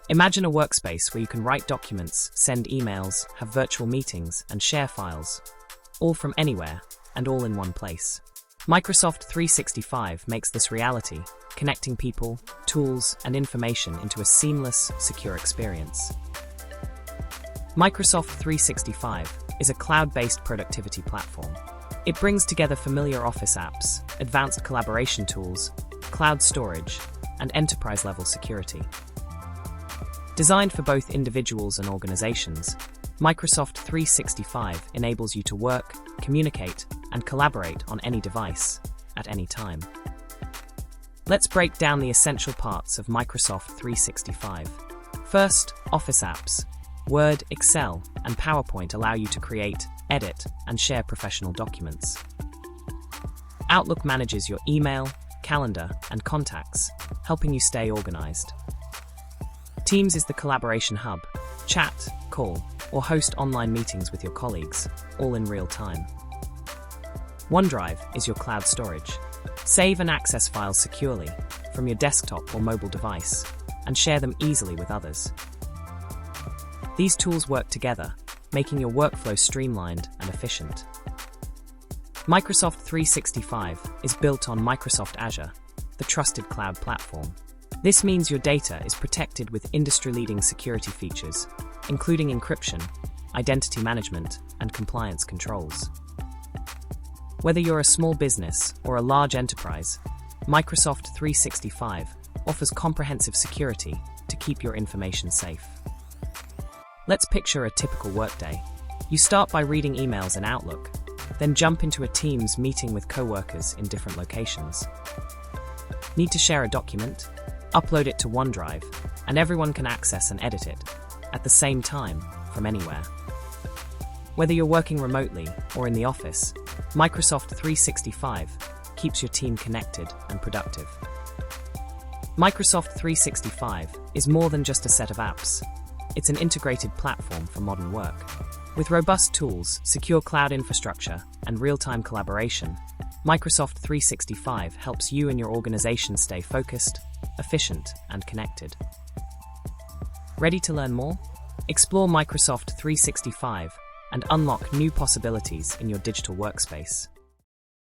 Imagine a workspace where you can write documents, send emails, have virtual meetings, and share files, all from anywhere and all in one place. Microsoft 365 makes this reality, connecting people, tools, and information into a seamless, secure experience. Microsoft 365 is a cloud-based productivity platform. It brings together familiar Office apps, advanced collaboration tools, cloud storage, and enterprise-level security. Designed for both individuals and organizations, Microsoft 365 enables you to work, communicate, and collaborate on any device, at any time. Let's break down the essential parts of Microsoft 365. First, Office apps. Word, Excel, and PowerPoint allow you to create, edit, and share professional documents. Outlook manages your email, calendar, and contacts, helping you stay organized. Teams is the collaboration hub. Chat, call, or host online meetings with your colleagues, all in real time. OneDrive is your cloud storage. Save and access files securely from your desktop or mobile device, and share them easily with others. These tools work together, making your workflow streamlined and efficient. Microsoft 365 is built on Microsoft Azure, the trusted cloud platform. This means your data is protected with industry-leading security features, including encryption, identity management, and compliance controls. Whether you're a small business or a large enterprise, Microsoft 365 offers comprehensive security to keep your information safe. Let's picture a typical workday. You start by reading emails in Outlook, then jump into a Teams meeting with coworkers in different locations. Need to share a document? Upload it to OneDrive, and everyone can access and edit it at the same time from anywhere. Whether you're working remotely or in the office, Microsoft 365 keeps your team connected and productive. Microsoft 365 is more than just a set of apps. It's an integrated platform for modern work. With robust tools, secure cloud infrastructure, and real-time collaboration, Microsoft 365 helps you and your organization stay focused, efficient, and connected. Ready to learn more? Explore Microsoft 365 and unlock new possibilities in your digital workspace.